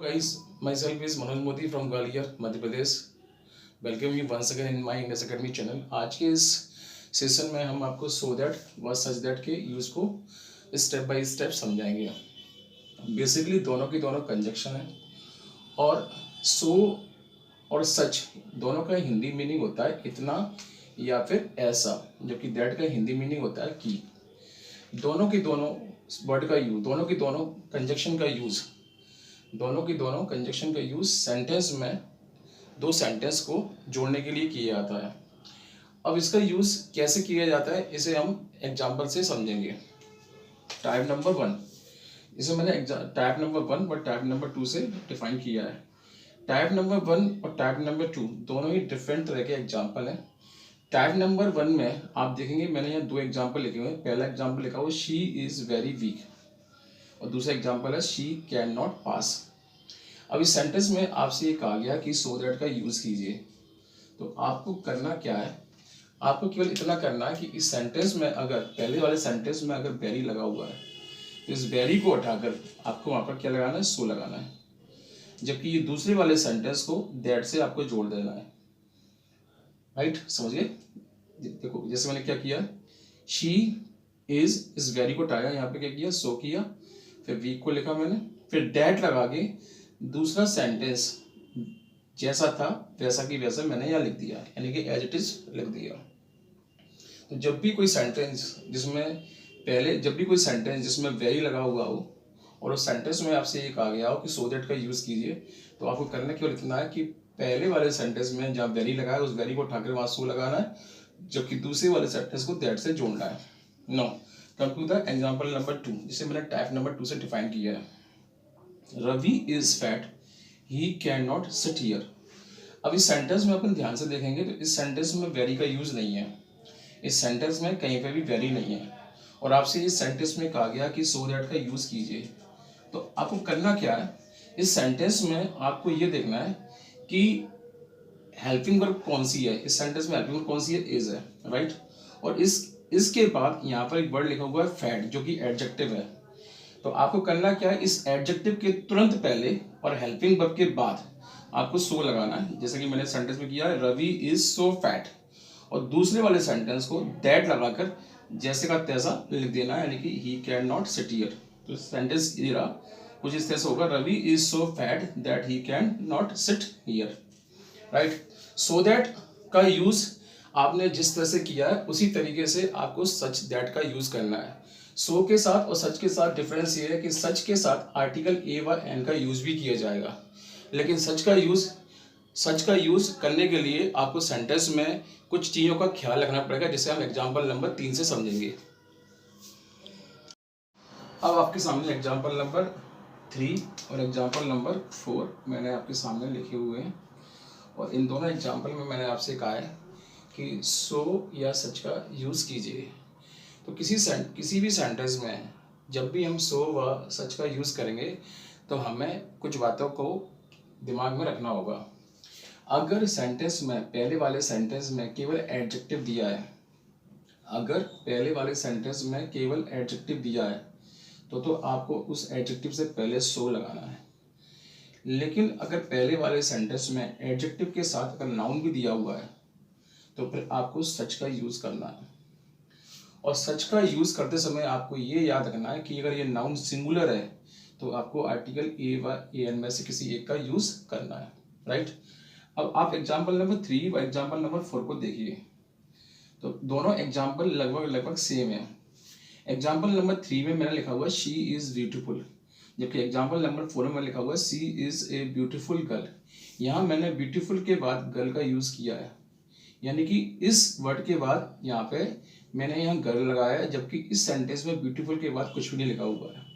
Guys, myself is Manoj Modi from Gwalior, Madhya Pradesh. Welcome you once again in my English academy channel. आज के इस session में हम आपको so that व सच दैट के यूज़ को स्टेप बाय स्टेप समझाएंगे। बेसिकली दोनों की दोनों कंजक्शन है और सो और सच दोनों का हिंदी मीनिंग होता है इतना या फिर ऐसा, जबकि दैट का हिंदी मीनिंग होता है कि। दोनों की दोनों वर्ड का यूज, दोनों की दोनों कंजक्शन का यूज़, दोनों की दोनों कंजक्शन का यूज़ सेंटेंस में दो सेंटेंस को जोड़ने के लिए किया जाता है। अब इसका यूज़ कैसे किया जाता है इसे हम एग्जांपल से समझेंगे। टाइप नंबर 1, इसे मैंने टाइप नंबर 1 और टाइप नंबर 2 से डिफाइन किया है। टाइप नंबर 1 और टाइप नंबर 2 दोनों ही डिफरेंट तरह के एग्जाम्पल हैं। टाइप नंबर 1 में आप देखेंगे मैंने यहाँ दो एग्जाम्पल लिखे हुए हैं। पहला एग्जाम्पल लिखा हुआ शी इज़ वेरी वीक और दूसरा एग्जाम्पल है शी कैन नॉट पास। अब इस सेंटेंस में आपसे ये कहा गया कि सो दैट का यूज़ कीजिए, तो आपको करना क्या है, आपको केवल इतना करना है कि इस सेंटेंस में अगर पहले वाले सेंटेंस में अगर वेरी लगा हुआ है तो इस वेरी को उठाकर आपको वहाँ पर क्या लगाना है, सो लगाना है। जबकि ये दूसरे वाले सेंटेंस को दैट से आपको जोड़ देना है। राइट, समझिए। देखो जैसे मैंने क्या किया, शी इज वेरी को उठाया, यहाँ पे क्या किया, सो किया, फिर वीक को लिखा मैंने, फिर दैट लगा के दूसरा सेंटेंस जैसा था वैसा की वैसा मैंने यहाँ लिख दिया, यानी कि एज इट इज लिख दिया। तो जब भी कोई सेंटेंस जिसमें वेरी लगा हुआ हो और उस सेंटेंस में आपसे ये कहा गया हो कि सो दैट का यूज़ कीजिए, तो आपको करना केवल इतना है कि पहले वाले सेंटेंस में जहाँ वेरी लगा है उस वेरी को उठाकर वहाँ सो लगाना है, जबकि दूसरे वाले सेंटेंस को दैट से जोड़ना है। No, come to the example number 2, जिसे मैंने टाइप नंबर 2 से डिफाइन किया है। Ravi is fat, he can not sit here. अब इस सेंटेंस में अपन ध्यान से देखेंगे तो इस सेंटेंस में वेरी का यूज नहीं है, इस सेंटेंस में कहीं पे भी वेरी नहीं है और आपसे इस सेंटेंस में कहा गया कि सो दैट का यूज कीजिए। तो आपको करना क्या है, इस सेंटेंस में आपको ये देखना है कि हेल्पिंग वर्ब कौन सी है। इस सेंटेंस में हेल्पिंग वर्ब कौन सी है, इज है, राइट। और इसके बाद यहाँ पर एक वर्ड लिखा हुआ है फैट, जो कि एडजेक्टिव है। तो आपको करना क्या है, इस एडजेक्टिव के तुरंत पहले और हेल्पिंग वर्ब के बाद आपको सो लगाना है। जैसे कि मैंने सेंटेंस में किया है, रवि इज सो फैट, और दूसरे वाले सेंटेंस को दैट लगाकर जैसे का तैसा लिख देना है, यानी कि he can not sit here. तो सेंटेंस ये रहा, कुछ इस तरह से होगा, Ravi is so fat that he can not sit here, right. So that का यूज आपने जिस तरह से किया है उसी तरीके से आपको सच दैट का यूज करना है। सो के साथ और सच के साथ डिफरेंस ये है कि सच के साथ आर्टिकल ए व एन का यूज भी किया जाएगा, लेकिन सच का यूज करने के लिए आपको सेंटेंस में कुछ चीज़ों का ख्याल रखना पड़ेगा, जिसे हम एग्जाम्पल नंबर 3 से समझेंगे। अब आपके सामने एग्जाम्पल नंबर 3 और एग्जाम्पल नंबर 4 मैंने आपके सामने लिखे हुए हैं, और इन दोनों एग्जाम्पल में मैंने आपसे कहा है कि सो या सच का यूज़ कीजिए। तो किसी भी सेंटेंस में जब भी हम सो व सच का यूज़ करेंगे तो हमें कुछ बातों को दिमाग में रखना होगा। अगर सेंटेंस में पहले वाले सेंटेंस में केवल एडजेक्टिव दिया है, अगर पहले वाले सेंटेंस में केवल एडजेक्टिव दिया है तो आपको उस एडजेक्टिव से पहले सो लगाना है। लेकिन अगर पहले वाले सेंटेंस में एडजेक्टिव के साथ अगर नाउन भी दिया हुआ है तो फिर आपको सच का यूज़ करना है। और सच का यूज़ करते समय आपको ये याद रखना है कि अगर ये नाउन सिंगुलर है तो आपको आर्टिकल ए व ए एन में से किसी एक का यूज़ करना है, राइट। अब आप एग्जाम्पल नंबर 3 व एग्जाम्पल नंबर 4 को देखिए, तो दोनों एग्जाम्पल लगभग सेम है। एग्जाम्पल नंबर 3 में मैंने लिखा हुआ शी इज़ ब्यूटीफुल, जबकि एग्जाम्पल नंबर 4 में लिखा हुआ सी इज़ ए ब्यूटीफुल गर्ल। यहाँ मैंने ब्यूटीफुल के बाद गर्ल का यूज़ किया है, यानी कि इस वर्ड के बाद यहाँ पे मैंने यहाँ गर्ल लगाया है, जबकि इस सेंटेंस में ब्यूटीफुल के बाद कुछ भी नहीं लिखा हुआ है।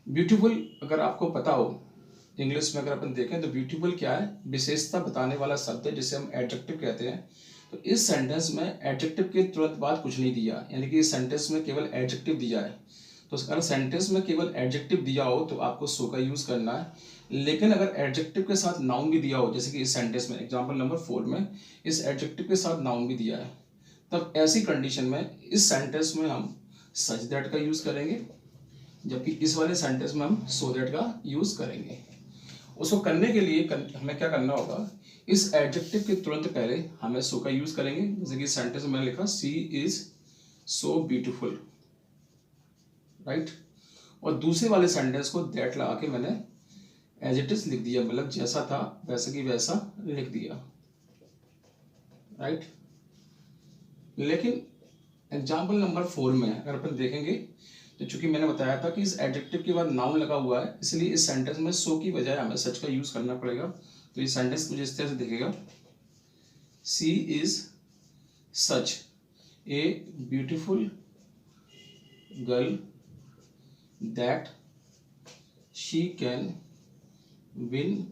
ब्यूटीफुल अगर आपको पता हो, इंग्लिश में अगर अपन देखें तो ब्यूटीफुल क्या है, विशेषता बताने वाला शब्द है जिसे हम एडजेक्टिव कहते हैं। तो इस सेंटेंस में एडजेक्टिव के तुरंत बाद कुछ नहीं दिया, यानी कि इस सेंटेंस में केवल एडजेक्टिव दिया है। तो अगर सेंटेंस में केवल एडजेक्टिव दिया हो तो आपको सो का यूज़ करना है। लेकिन अगर एडजेक्टिव के साथ नाउन भी दिया हो, जैसे कि इस सेंटेंस में एग्जाम्पल नंबर 4 में इस एडजेक्टिव के साथ नाउन भी दिया है, तब ऐसी कंडीशन में इस सेंटेंस में हम सच दैट का यूज़ करेंगे। जबकि इस वाले सेंटेंस में हम सो दैट का यूज करेंगे। उसको करने के लिए हमें क्या करना होगा, इस एडजेक्टिव के तुरंत पहले हमें सो का यूज करेंगे। जैसे कि सेंटेंस में मैंने लिखा सी इज सो ब्यूटीफुल, राइट। और दूसरे वाले सेंटेंस को दैट लगा के मैंने एज इट इज लिख दिया, मतलब जैसा था वैसे की वैसा लिख दिया, राइट। लेकिन एग्जाम्पल नंबर 4 में अगर अपन देखेंगे तो चूंकि मैंने बताया था कि इस एडजेक्टिव के बाद नाउन लगा हुआ है, इसलिए इस सेंटेंस में सो की बजाय हमें सच का यूज करना पड़ेगा। तो ये सेंटेंस मुझे इस तरह से दिखेगा, she is such a beautiful girl that she can win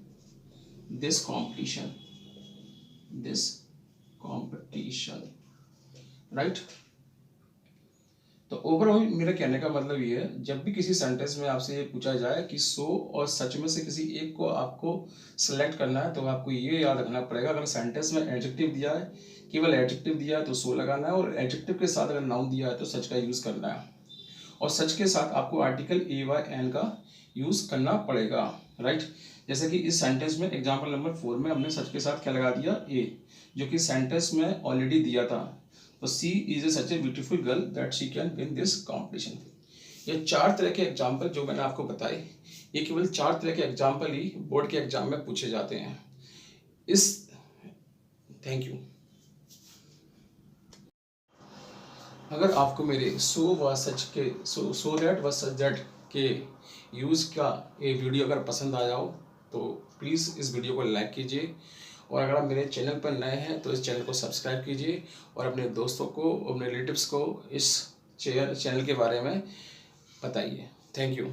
this competition, right. तो ओवरऑल मेरा कहने का मतलब ये है, जब भी किसी सेंटेंस में आपसे ये पूछा जाए कि सो और सच में से किसी एक को आपको सिलेक्ट करना है, तो आपको ये याद रखना पड़ेगा, अगर सेंटेंस में एडजेक्टिव दिया है, केवल एडजेक्टिव दिया है तो सो लगाना है, और एडजेक्टिव के साथ अगर नाउन दिया है तो सच का यूज करना है, और सच के साथ आपको आर्टिकल AYN का यूज करना पड़ेगा, राइट। जैसे कि इस सेंटेंस में एग्जाम्पल नंबर 4 में हमने सच के साथ क्या लगा दिया, ए, जो कि सेंटेंस में ऑलरेडी दिया था। तो she is a such a beautiful girl that she can win this competition. ये 4 तरह के एग्जाम्पल जो मैंने आपको बताए, ये केवल 4 तरह के एग्जाम्पल ही बोर्ड के एग्जाम में पूछे जाते हैं। Thank you. अगर आपको मेरे सो व सच के सो दैट व सच दैट के यूज़ का ये वीडियो अगर पसंद आया हो तो प्लीज़ इस वीडियो को लाइक कीजिए, और अगर आप मेरे चैनल पर नए हैं तो इस चैनल को सब्सक्राइब कीजिए, और अपने दोस्तों को, अपने रिलेटिव्स को इस चैनल के बारे में बताइए। Thank you.